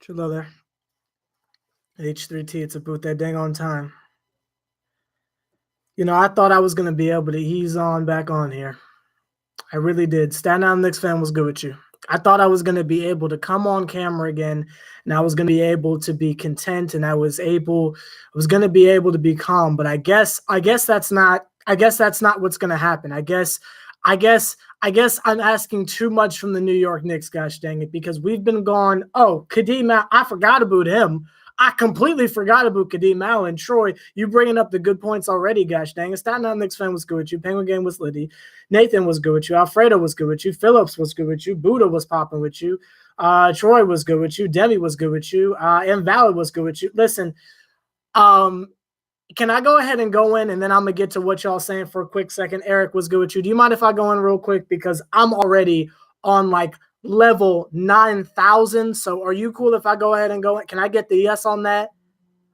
Hello there. H3T, it's about that dang on time. You know, I thought I was going to be able to ease on back on here. I really did. Staten Island Knicks fan was good with you. I thought I was going to be able to come on camera again, and I was going to be able to be content, and I was going to be able to be calm. But I guess that's not what's going to happen. I guess I'm asking too much from the New York Knicks, gosh dang it, because we've been gone. Oh, Kadeem, I forgot about him. I completely forgot about Kadeem Allen. Troy, you bringing up the good points already, gosh dang it. Staten Island Knicks fan was good with you. Penguin Game was litty. Nathan was good with you. Alfredo was good with you. Phillips was good with you. Buddha was popping with you. Troy was good with you. Demi was good with you. Invalid was good with you. Listen, can I go ahead and go in, and then I'm going to get to what y'all saying for a quick second. Eric was good with you. Do you mind if I go in real quick? Because I'm already on like level 9,000. So are you cool if I go ahead and go in? Can I get the yes on that?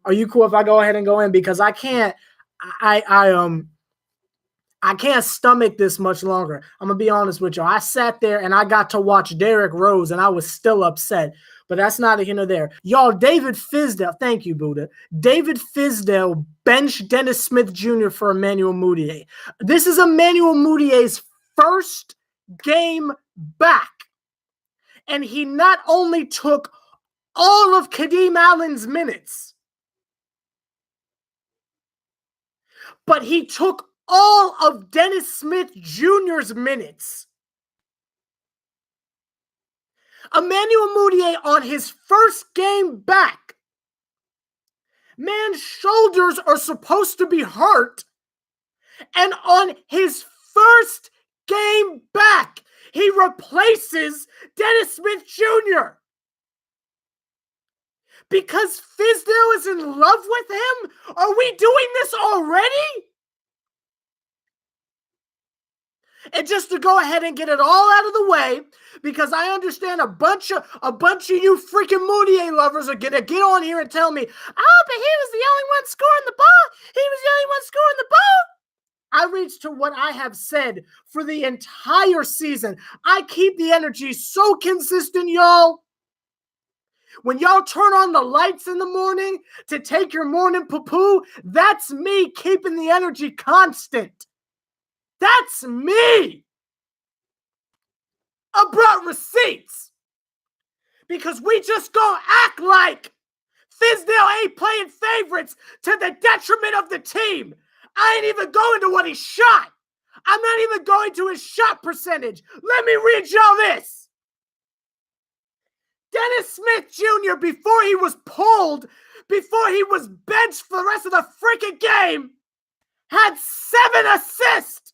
Are you cool if I go ahead and go in? Because I can't stomach this much longer. I'm going to be honest with you. I sat there and I got to watch Derrick Rose and I was still upset. But that's neither here nor there. Y'all, David Fizdale, thank you, Buddha. David Fizdale benched Dennis Smith Jr. for Emmanuel Mudiay. This is Emmanuel Mudiay's first game back. And he not only took all of Kadeem Allen's minutes, but he took all of Dennis Smith Jr.'s minutes. Emmanuel Mudiay on his first game back. Man's shoulders are supposed to be hurt. And on his first game back, he replaces Dennis Smith Jr. Because Fizdale is in love with him? Are we doing this already? And just to go ahead and get it all out of the way, because I understand a bunch of you freaking Mudiay lovers are gonna get on here and tell me, oh, but he was the only one scoring the ball. He was the only one scoring the ball. I reached to what I have said for the entire season. I keep the energy so consistent, y'all. When y'all turn on the lights in the morning to take your morning poo-poo, that's me keeping the energy constant. That's me. I brought receipts. Because we just gonna act like Fizdale ain't playing favorites to the detriment of the team. I ain't even going to what he shot. I'm not even going to his shot percentage. Let me read y'all this. Dennis Smith Jr., before he was pulled, before he was benched for the rest of the freaking game, had 7 assists.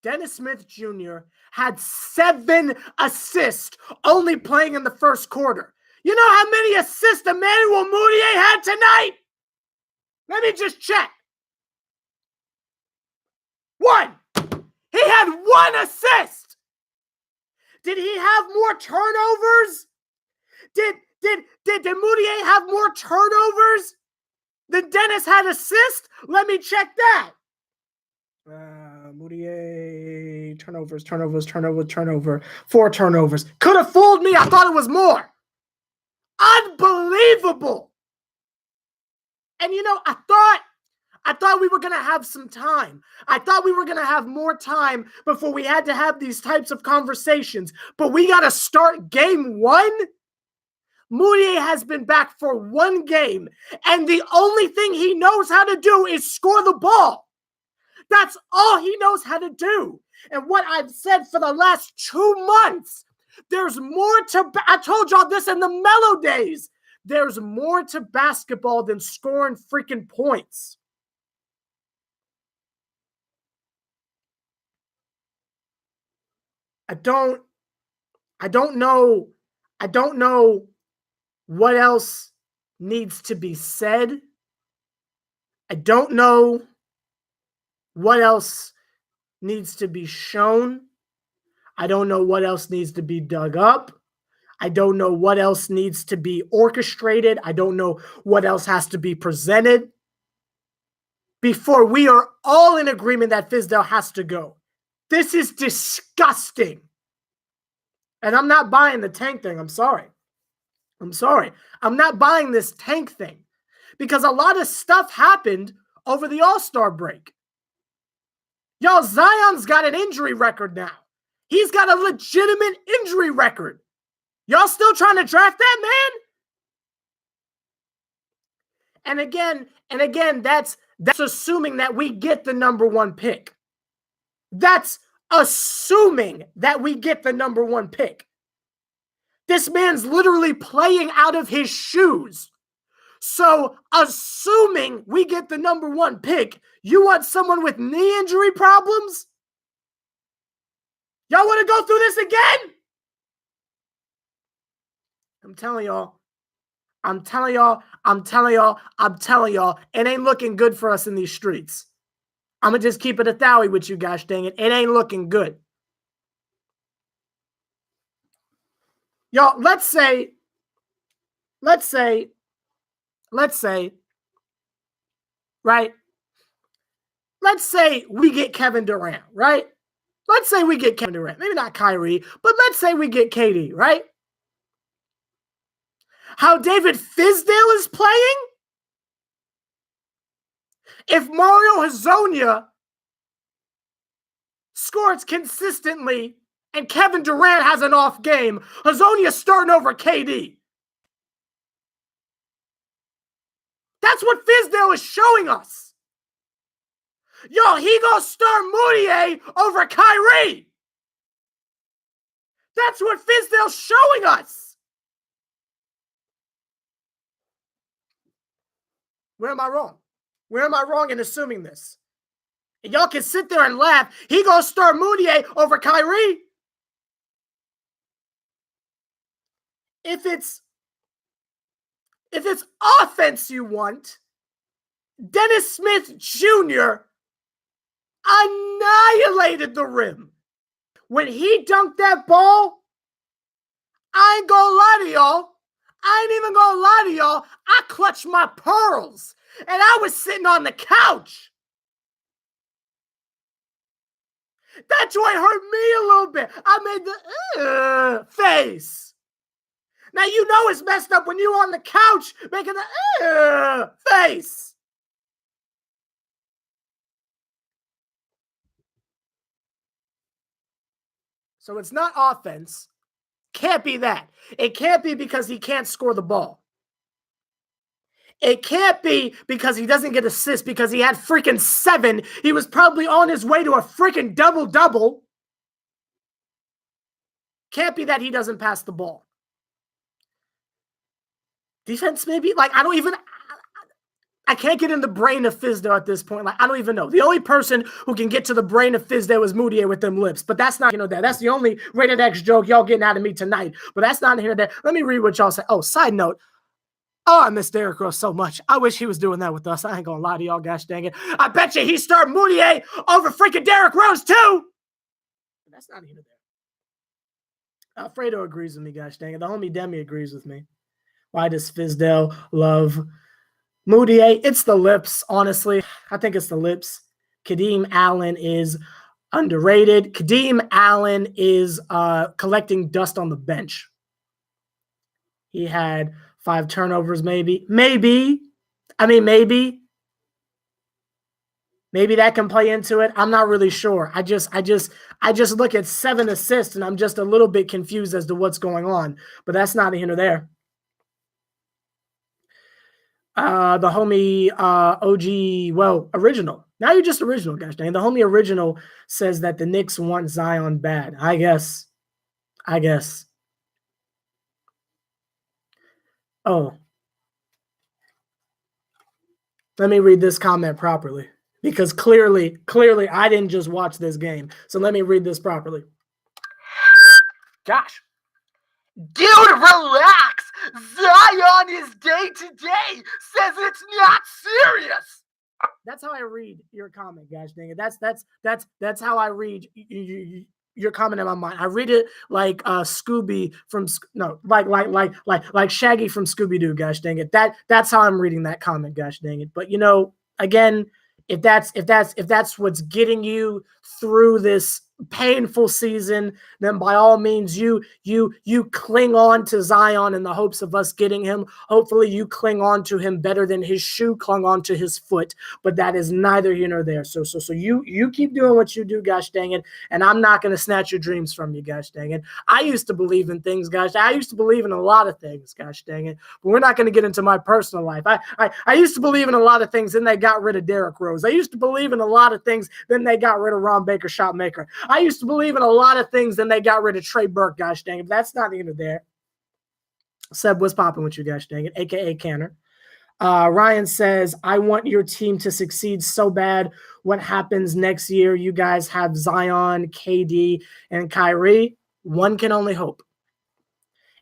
Dennis Smith Jr. had 7 assists, only playing in the first quarter. You know how many assists Emmanuel Mudiay had tonight? Let me just check. 1. He had 1 assist. Did he have more turnovers? Did Mudiay have more turnovers than Dennis had assists? Let me check that. Mudiay, turnover. 4 turnovers. Could have fooled me. I thought it was more. Unbelievable. And you know, I thought we were going to have some time. I thought we were going to have more time before we had to have these types of conversations. But we got to start game 1. Mudiay has been back for 1 game. And the only thing he knows how to do is score the ball. That's all he knows how to do. And what I've said for the last 2 months, there's more to... I told y'all this in the mellow days. There's more to basketball than scoring freaking points. I don't know what else needs to be said. I don't know what else needs to be shown. I don't know what else needs to be dug up. I don't know what else needs to be orchestrated. I don't know what else has to be presented before we are all in agreement that Fizdale has to go. This is disgusting. And I'm not buying the tank thing. I'm sorry. I'm sorry. I'm not buying this tank thing because a lot of stuff happened over the All-Star break. Y'all, Zion's got an injury record now. He's got a legitimate injury record. Y'all still trying to draft that man? And again, that's assuming that we get the number 1 pick. That's assuming that we get the number 1 pick. This man's literally playing out of his shoes. So, assuming we get the number 1 pick, you want someone with knee injury problems? Y'all want to go through this again? I'm telling y'all, it ain't looking good for us in these streets. I'm going to just keep it a thowie with you, gosh dang it. It ain't looking good. Y'all, let's say, right? Let's say we get Kevin Durant, right? Let's say we get Kevin Durant. Maybe not Kyrie, but let's say we get KD, right? How David Fizdale is playing? If Mario Hezonja scores consistently and Kevin Durant has an off game, Hezonja's starting over KD. That's what Fizdale is showing us. Yo, he gonna start Mudiay over Kyrie. That's what Fizdale's showing us. Where am I wrong? Where am I wrong in assuming this? And y'all can sit there and laugh. He gonna start Mudiay over Kyrie. If it's offense you want, Dennis Smith Jr. annihilated the rim. When he dunked that ball, I ain't gonna lie to y'all. I ain't even gonna lie to y'all. I clutched my pearls, and I was sitting on the couch. That joint hurt me a little bit. I made the face. Now, you know it's messed up when you on the couch making the face. So it's not offense. Can't be that. It can't be because he can't score the ball. It can't be because he doesn't get assists because he had freaking 7. He was probably on his way to a freaking double-double. Can't be that he doesn't pass the ball. Defense, maybe? Like, I can't get in the brain of Fizdale at this point. Like, I don't even know. The only person who can get to the brain of Fizdale is Mudiay with them lips. But that's not, that. That's the only rated X joke y'all getting out of me tonight. But that's not here. That. Let me read what y'all say. Oh, side note. Oh, I miss Derrick Rose so much. I wish he was doing that with us. I ain't gonna lie to y'all, gosh dang it. I bet you he started Mudiay over freaking Derrick Rose too. But that's not here. There. Alfredo agrees with me, gosh dang it. The homie Demi agrees with me. Why does Fizdale love Mudiay? It's the lips, honestly. I think it's the lips. Kadeem Allen is underrated. Kadeem Allen is collecting dust on the bench. He had 5 turnovers, maybe. Maybe that can play into it. I'm not really sure. I just look at 7 assists and I'm just a little bit confused as to what's going on. But that's not here nor there. The homie OG, original. Now you're just original, gosh dang. The homie original says that the Knicks want Zion bad. I guess. Oh. Let me read this comment properly. Because clearly, I didn't just watch this game. So let me read this properly. Gosh. Dude, relax. Zion is day to day. Says it's not serious. That's how I read your comment, gosh dang it. That's how I read your comment in my mind. I read it like Scooby from like Shaggy from Scooby-Doo, gosh dang it. That's how I'm reading that comment, gosh dang it. But again, if that's what's getting you through this painful season, then by all means you cling on to Zion in the hopes of us getting him. Hopefully you cling on to him better than his shoe clung on to his foot, but that is neither here nor there. So you keep doing what you do, gosh dang it, and I'm not going to snatch your dreams from you, gosh dang it. I used to believe in things, gosh. I used to believe in a lot of things, gosh dang it, but we're not going to get into my personal life. I used to believe in a lot of things, then they got rid of Derrick Rose. I used to believe in a lot of things, then they got rid of Ron Baker, shot maker. I used to believe in a lot of things, then they got rid of Trey Burke, gosh dang it. That's not even there. Seb, what's popping with you, gosh dang it, a.k.a. Canner. Ryan says, I want your team to succeed so bad. What happens next year? You guys have Zion, KD, and Kyrie. One can only hope.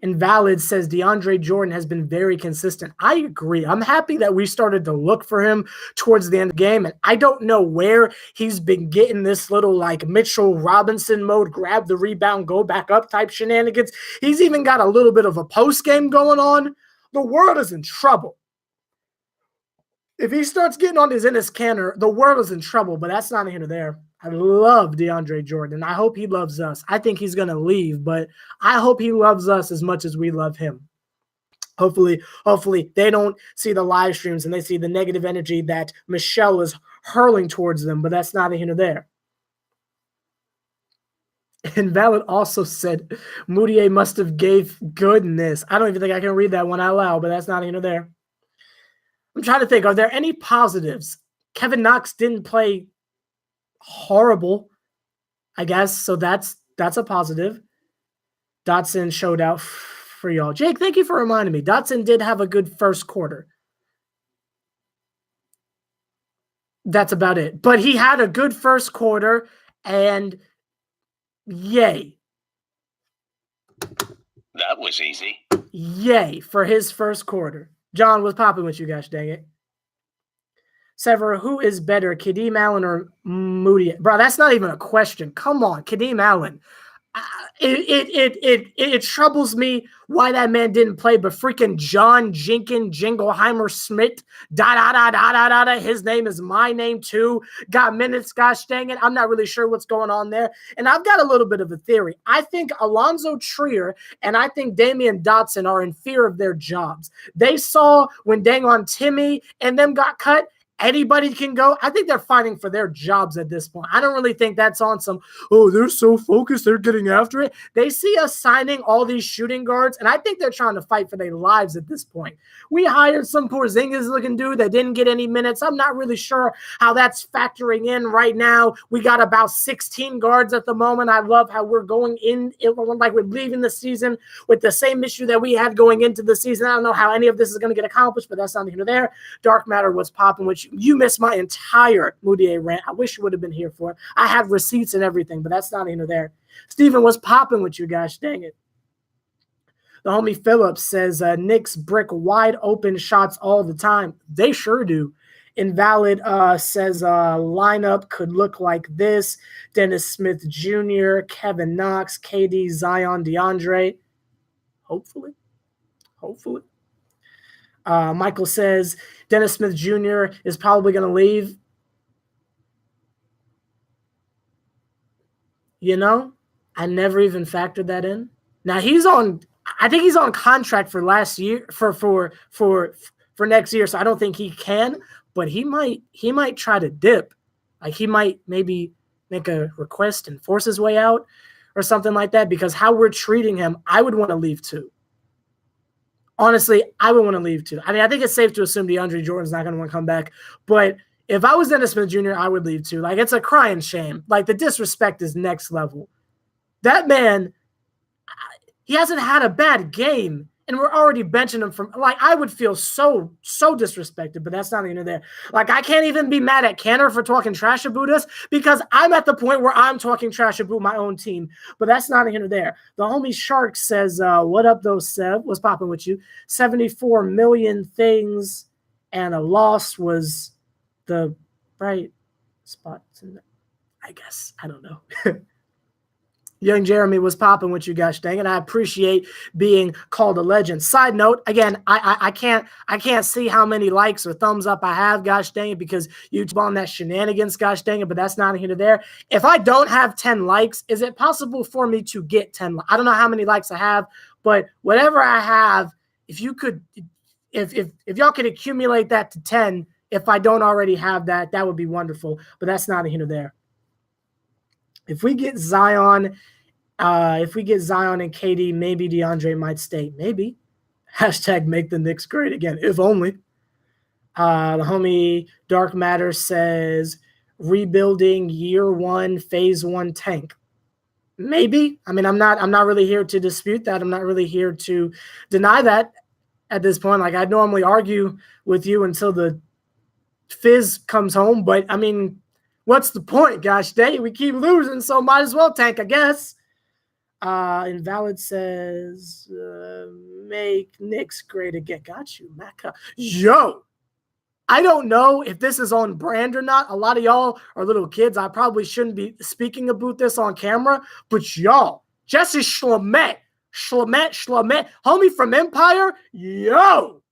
Invalid says DeAndre Jordan has been very consistent. I agree. I'm happy that we started to look for him towards the end of the game. And I don't know where he's been getting this little like Mitchell Robinson mode, grab the rebound, go back up type shenanigans. He's even got a little bit of a post game going on. The world is in trouble. If he starts getting on his Enes Kanter, the world is in trouble, but that's not here nor there. I love DeAndre Jordan. I hope he loves us. I think he's going to leave, but I hope he loves us as much as we love him. Hopefully they don't see the live streams and they see the negative energy that Michelle is hurling towards them, but that's not here nor there. Invalid also said Mudiay must have gave goodness. I don't even think I can read that one out loud, but that's not here nor there. I'm trying to think, are there any positives? Kevin Knox didn't play horrible, I guess, so that's a positive. Dotson showed out for y'all. Jake, thank you for reminding me. Dotson did have a good first quarter. That's about it. But he had a good first quarter, and yay. That was easy. Yay for his first quarter. John, what's popping with you guys, dang it? Sever, who is better, Kadeem Allen or Mudiay? Bro, that's not even a question. Come on, Kadeem Allen. It troubles me why that man didn't play, but freaking John Jenkins Jingleheimer Smith, his name is my name too. Got minutes, gosh dang it. I'm not really sure what's going on there. And I've got a little bit of a theory. I think Alonzo Trier and I think Damian Dotson are in fear of their jobs. They saw when dang on Timmy and them got cut. Anybody can go. I think they're fighting for their jobs at this point. I don't really think that's on some, oh, they're so focused, they're getting after it. They see us signing all these shooting guards, and I think they're trying to fight for their lives at this point. We hired some Porzingis-looking dude that didn't get any minutes. I'm not really sure how that's factoring in right now. We got about 16 guards at the moment. I love how we're going in, like we're leaving the season with the same issue that we had going into the season. I don't know how any of this is going to get accomplished, but that's not here nor there. Dark Matter was popping, which you missed my entire Mudiay rant. I wish you would have been here for it. I have receipts and everything, but that's not here there. Steven, what's popping with you guys? Dang it. The homie Phillips says, Knicks brick wide open shots all the time. They sure do. Invalid says lineup could look like this. Dennis Smith Jr., Kevin Knox, KD, Zion, DeAndre. Hopefully. Michael says Dennis Smith Jr. is probably going to leave. You know, I never even factored that in. Now I think he's on contract for last year for next year, so I don't think he can, but he might try to dip. Like he might maybe make a request and force his way out or something like that, because how we're treating him, I would want to leave too. Honestly, I would want to leave too. I mean, I think it's safe to assume DeAndre Jordan's not going to want to come back. But if I was Dennis Smith Jr., I would leave too. Like, it's a crying shame. Like, the disrespect is next level. That man, he hasn't had a bad game, and we're already benching him from, like, I would feel so disrespected, but that's not even there. Like, I can't even be mad at Canner for talking trash about us, because I'm at the point where I'm talking trash about my own team, but that's not even there. The homie Shark says, what up, though, Seb? What's popping with you? 74 million things, and a loss was the bright spot. I guess. I don't know. Young Jeremy was popping with you, gosh dang it. I appreciate being called a legend. Side note, again, I can't see how many likes or thumbs up I have, gosh dang it, because YouTube on that shenanigans, gosh dang it, but that's not here to there. If I don't have 10 likes, is it possible for me to get 10? I don't know how many likes I have, but whatever I have, if you could, if y'all could accumulate that to 10, if I don't already have that, that would be wonderful, but that's not here to there. If we get Zion and KD, maybe DeAndre might stay. Maybe. Hashtag make the Knicks great again, if only. The homie Dark Matter says rebuilding year one, phase one tank. Maybe. I mean, I'm not really here to dispute that. I'm not really here to deny that at this point. Like, I'd normally argue with you until the Fizz comes home, but I mean, what's the point? Gosh dang, we keep losing, so might as well tank, I guess. Invalid says, make Knicks great again. Got you, Macca. Yo, I don't know if this is on brand or not. A lot of y'all are little kids. I probably shouldn't be speaking about this on camera, but y'all, Jesse Schlamet, homie from Empire, yo,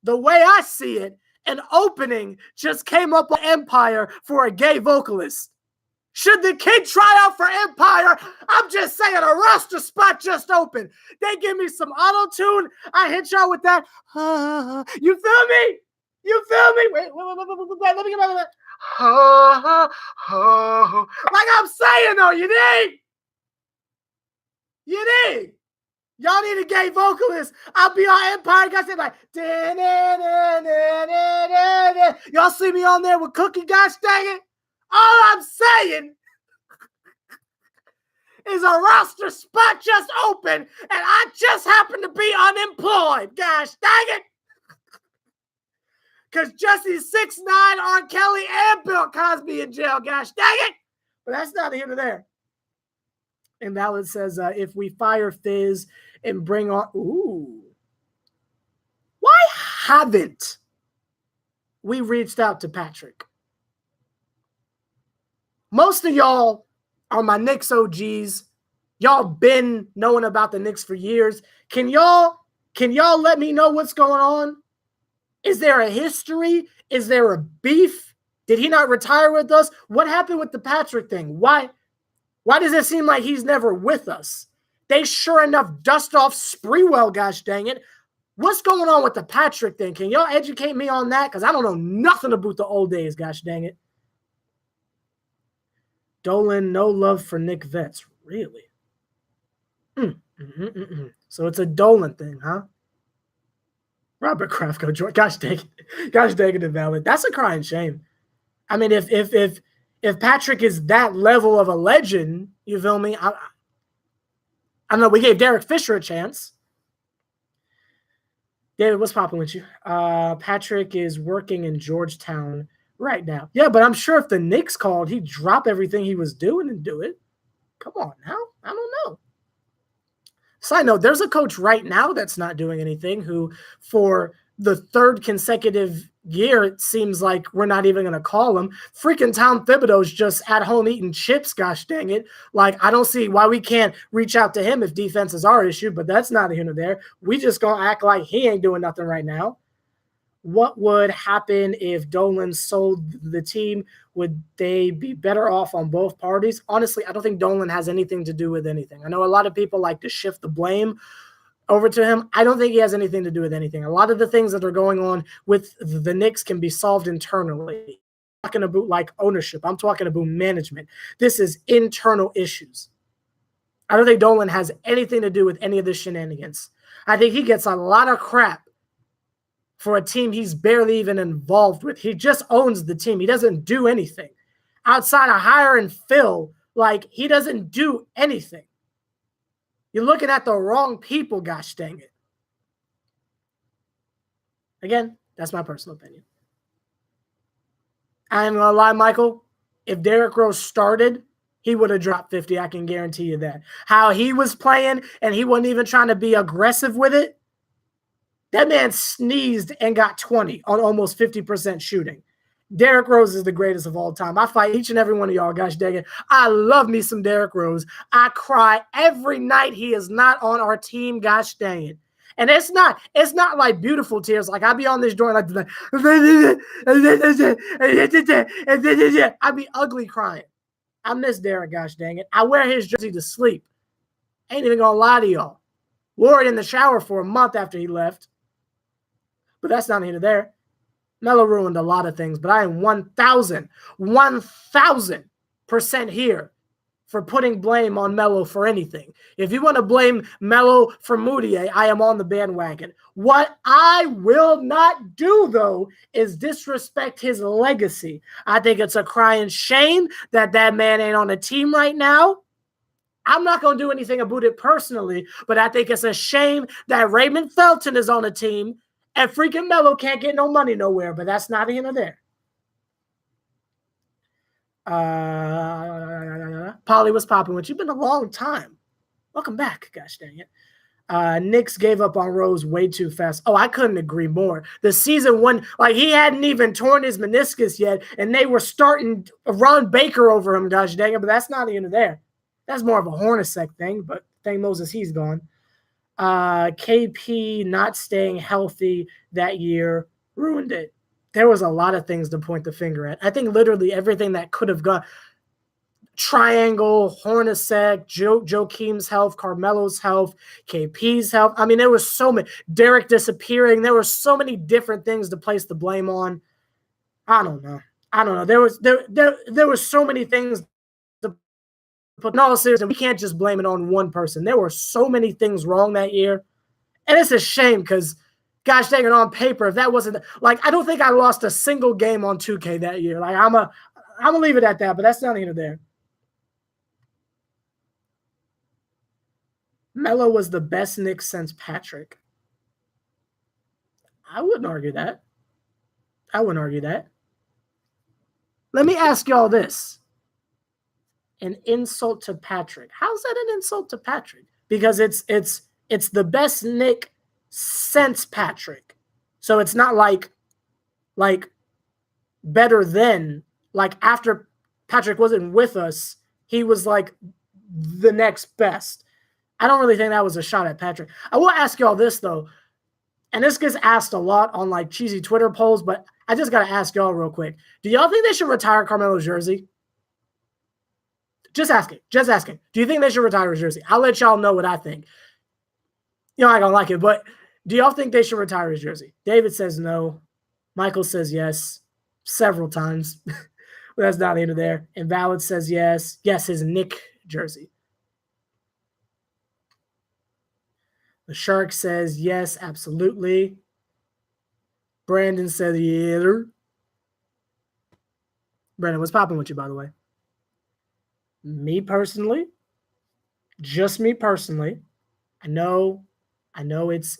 the way I see it, an opening just came up on Empire for a gay vocalist. Should the kid try out for Empire? I'm just saying, a roster spot just opened. They give me some auto-tune. I hit y'all with that. You feel me? You feel me? Wait, let me get back to that. Like I'm saying, though, you dig? You dig? Y'all need a gay vocalist. I'll be on Empire. Guys, like, y'all see me on there with Cookie, gosh dang it. All I'm saying is a roster spot just open, and I just happen to be unemployed. Gosh dang it. Because Jesse's 6'9", R. Kelly, and Bill Cosby in jail. Gosh dang it. But that's not here to there. And Valid says, if we fire Fizz and bring on... Ooh. Why haven't we reached out to Patrick? Most of y'all are my Knicks OGs. Y'all been knowing about the Knicks for years. Can y'all let me know what's going on? Is there a history? Is there a beef? Did he not retire with us? What happened with the Patrick thing? Why does it seem like he's never with us? They sure enough dust off Spreewell, gosh dang it. What's going on with the Patrick thing? Can y'all educate me on that? Because I don't know nothing about the old days, gosh dang it. Dolan, no love for Nick Vets. Really? So it's a Dolan thing, huh? Robert Kraft, go George. Gosh dang it. Gosh dang it, Invalid. That's a crying shame. I mean, if Patrick is that level of a legend, you feel me? I don't know. We gave Derek Fisher a chance. David, what's popping with you? Patrick is working in Georgetown right now. Yeah, but I'm sure if the Knicks called, he'd drop everything he was doing and do it. Come on now. I don't know. Side note, there's a coach right now that's not doing anything who, for the third consecutive year, it seems like we're not even going to call him. Freaking Tom Thibodeau's just at home eating chips, gosh dang it. Like, I don't see why we can't reach out to him if defense is our issue, but that's not here nor there. We just going to act like he ain't doing nothing right now. What would happen if Dolan sold the team? Would they be better off on both parties? Honestly, I don't think Dolan has anything to do with anything. I know a lot of people like to shift the blame over to him. I don't think he has anything to do with anything. A lot of the things that are going on with the Knicks can be solved internally. I'm talking about like ownership. I'm talking about management. This is internal issues. I don't think Dolan has anything to do with any of the shenanigans. I think he gets a lot of crap for a team he's barely even involved with. He just owns the team. He doesn't do anything. Outside of hire and fill, like, he doesn't do anything. You're looking at the wrong people, gosh dang it. Again, that's my personal opinion. I ain't gonna lie, Michael. If Derrick Rose started, he would have dropped 50. I can guarantee you that. How he was playing, and he wasn't even trying to be aggressive with it, that man sneezed and got 20 on almost 50% shooting. Derrick Rose is the greatest of all time. I fight each and every one of y'all. Gosh dang it. I love me some Derrick Rose. I cry every night he is not on our team. Gosh dang it. And it's not like beautiful tears. Like I be on this joint like I be ugly crying. I miss Derrick, gosh dang it. I wear his jersey to sleep. Ain't even gonna lie to y'all. Wore it in the shower for a month after he left. But that's not here to there. Melo ruined a lot of things, but I am 1,000% here for putting blame on Melo for anything. If you want to blame Melo for Mudiay, I am on the bandwagon. What I will not do, though, is disrespect his legacy. I think it's a crying shame that that man ain't on a team right now. I'm not going to do anything about it personally, but I think it's a shame that Raymond Felton is on a team and freaking Melo can't get no money nowhere, but that's not here nor there. Polly, what's popping with you? Been a long time. Welcome back, gosh dang it. Knicks gave up on Rose way too fast. Oh, I couldn't agree more. The season one, like he hadn't even torn his meniscus yet, and they were starting Ron Baker over him, gosh dang it, but that's not even there. That's more of a Hornacek thing, but thank Moses, he's gone. KP not staying healthy that year ruined it. There was a lot of things to point the finger at. I think literally everything that could have gone. Triangle, Hornacek, Joakim's health, Carmelo's health, KP's health. I mean, there was so many. Derek disappearing. There were so many different things to place the blame on. I don't know. There was so many things. But no, seriously, we can't just blame it on one person. There were so many things wrong that year. And it's a shame because, gosh dang it, on paper, if that wasn't like, I don't think I lost a single game on 2K that year. Like, I'm gonna leave it at that, but that's not here or there. Melo was the best Knicks since Patrick. I wouldn't argue that. Let me ask y'all this. An insult to Patrick. How's that an insult to Patrick? Because it's the best Knick since Patrick. So it's not like better than, like after Patrick wasn't with us, he was like the next best. I don't really think that was a shot at Patrick. I will ask y'all this though, and this gets asked a lot on like cheesy Twitter polls, but I just got to ask y'all real quick. Do y'all think they should retire Carmelo's jersey? Just asking. Do you think they should retire his jersey? I'll let y'all know what I think. You know, I don't like it, but do y'all think they should retire his jersey? David says no. Michael says yes several times. That's not the end of there. Invalid says yes. Yes, his Knick jersey. The Shark says yes, absolutely. Brandon says yeah. Brandon, what's popping with you, by the way? Me personally, just me personally, I know it's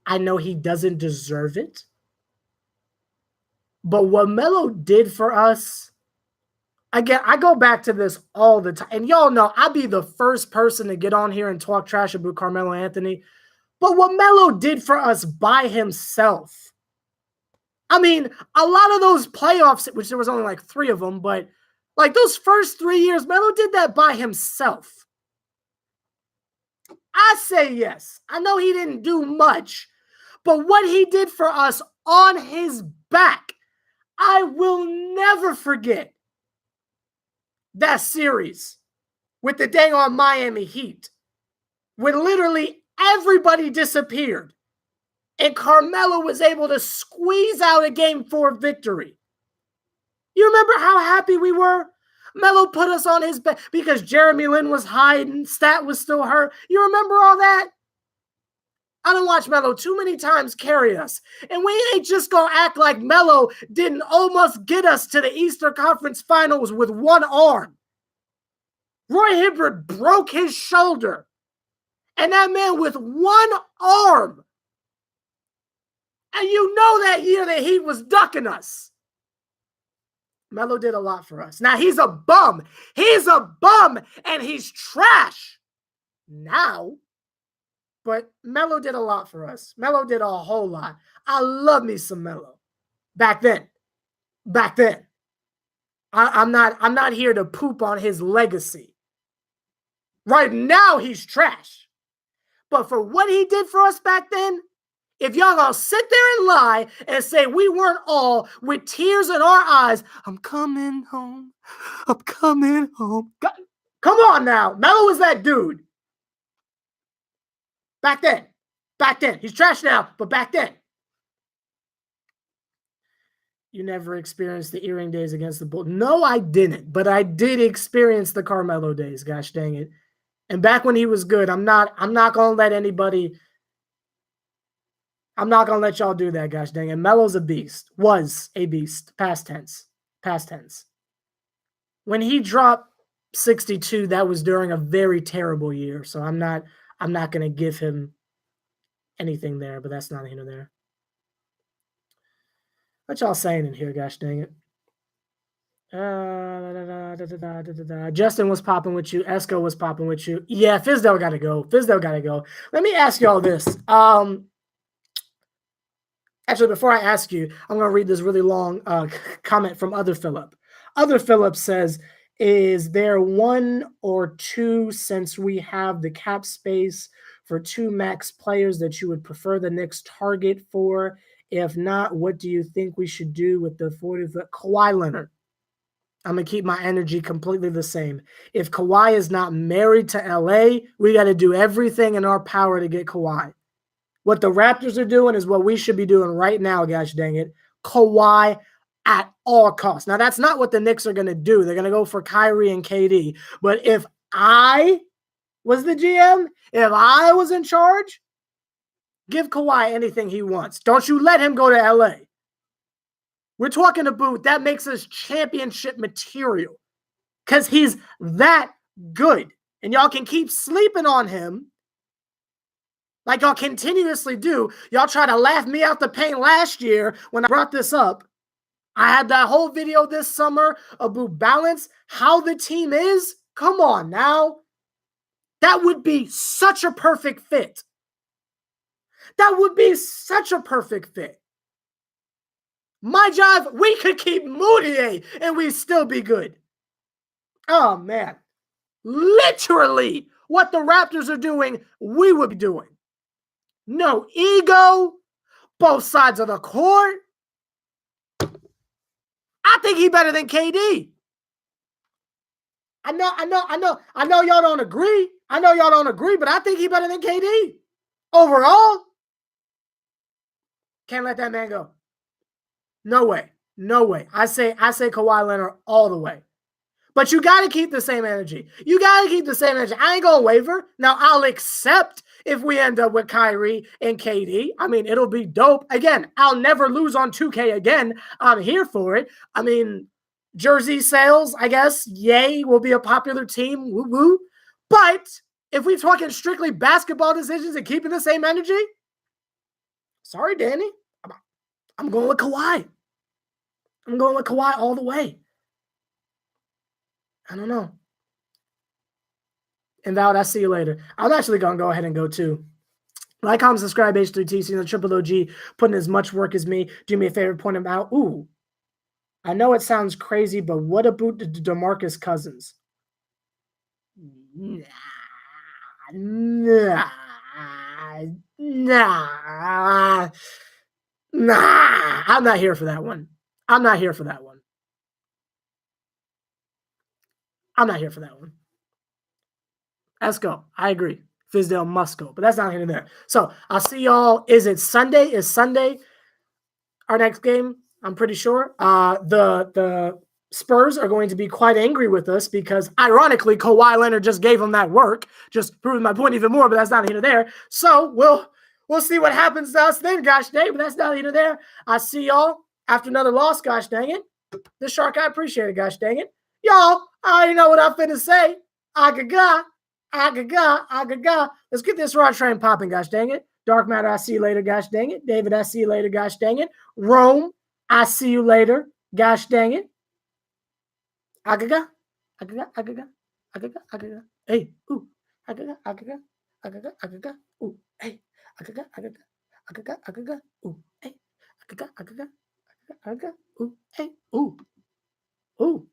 I know he doesn't deserve it. But what Melo did for us, again, I go back to this all the time. And y'all know I'd be the first person to get on here and talk trash about Carmelo Anthony. But what Melo did for us by himself, I mean, a lot of those playoffs, which there was only like 3 of them, but like those first 3 years, Melo did that by himself. I say yes. I know he didn't do much, but what he did for us on his back, I will never forget that series with the dang on Miami Heat, when literally everybody disappeared. And Carmelo was able to squeeze out a Game 4 victory. You remember how happy we were? Melo put us on his back because Jeremy Lin was hiding. Stat was still hurt. You remember all that? I done watched Melo too many times carry us. And we ain't just going to act like Melo didn't almost get us to the Eastern Conference Finals with one arm. Roy Hibbert broke his shoulder. And that man with one arm. And you know that year that he was ducking us. Melo did a lot for us. Now, he's a bum. He's a bum, and he's trash now. But Melo did a lot for us. Melo did a whole lot. I love me some Melo. Back then. I'm not here to poop on his legacy. Right now, he's trash. But for what he did for us back then, if y'all gonna sit there and lie and say we weren't all with tears in our eyes, I'm coming home. I'm coming home. God, come on now. Melo was that dude. Back then. He's trash now, but back then. You never experienced the earring days against the Bulls. No, I didn't. But I did experience the Carmelo days, gosh dang it. And back when he was good, I'm not gonna let anybody. I'm not gonna let y'all do that, gosh dang it. Melo's a beast. Was a beast. Past tense. When he dropped 62, that was during a very terrible year. So I'm not gonna give him anything there, but that's not here nor there. What y'all saying in here, gosh dang it? Justin was popping with you. Esco was popping with you. Yeah, Fizdale got to go. Let me ask y'all this. Actually, before I ask you, I'm going to read this really long comment from Other Philip. Other Philip says, is there one or two, since we have the cap space for 2 max players, that you would prefer the Knicks target for? If not, what do you think we should do with the 40-foot Kawhi Leonard? I'm going to keep my energy completely the same. If Kawhi is not married to LA, we got to do everything in our power to get Kawhi. What the Raptors are doing is what we should be doing right now, gosh dang it. Kawhi at all costs. Now, that's not what the Knicks are going to do. They're going to go for Kyrie and KD. But if I was the GM, if I was in charge, give Kawhi anything he wants. Don't you let him go to LA. We're talking about that makes us championship material because he's that good. And y'all can keep sleeping on him like y'all continuously do. Y'all try to laugh me out the paint last year when I brought this up. I had that whole video this summer about balance, how the team is. Come on now. That would be such a perfect fit. My job, we could keep Mudiay and we'd still be good. Oh, man. Literally what the Raptors are doing, we would be doing. No ego, both sides of the court. I think he's better than KD. I know y'all don't agree. But I think he's better than KD. Overall, can't let that man go. No way. I say Kawhi Leonard all the way. But you got to keep the same energy. I ain't going to waver. Now, I'll accept if we end up with Kyrie and KD. I mean, it'll be dope. Again, I'll never lose on 2K again. I'm here for it. I mean, jersey sales, I guess, yay, will be a popular team. Woo woo. But if we're talking strictly basketball decisions and keeping the same energy, sorry, Danny. I'm going with Kawhi. All the way. I don't know. And Val, I'll see you later. I'm actually going to go ahead and go too. Like, comment, subscribe, H3TC, the Triple OG, putting as much work as me. Do me a favor, point him out. Ooh, I know it sounds crazy, but what about DeMarcus Cousins? Nah. I'm not here for that one. Esco, I agree. Fizdale must go, but that's not here and there. So I'll see y'all. Is it Sunday? Is Sunday our next game? I'm pretty sure. The Spurs are going to be quite angry with us because, ironically, Kawhi Leonard just gave them that work, just proving my point even more, but that's not here or there. So we'll see what happens to us then, gosh dang it, but that's not here or there. I see y'all after another loss, gosh dang it. This shark, I appreciate it, gosh dang it. Y'all, I already know what I'm finna say. Agaga. Let's get this raw train popping, gosh dang it. Dark Matter, I see you later, gosh dang it. David, I see you later, gosh dang it. Rome, I see you later, gosh dang it. Agaga. Hey, ooh. Agaga. Ooh, hey. Agaga. Agaga, agaga, ooh, hey. Agaga, agaga, agaga, ooh, hey, ooh, ooh.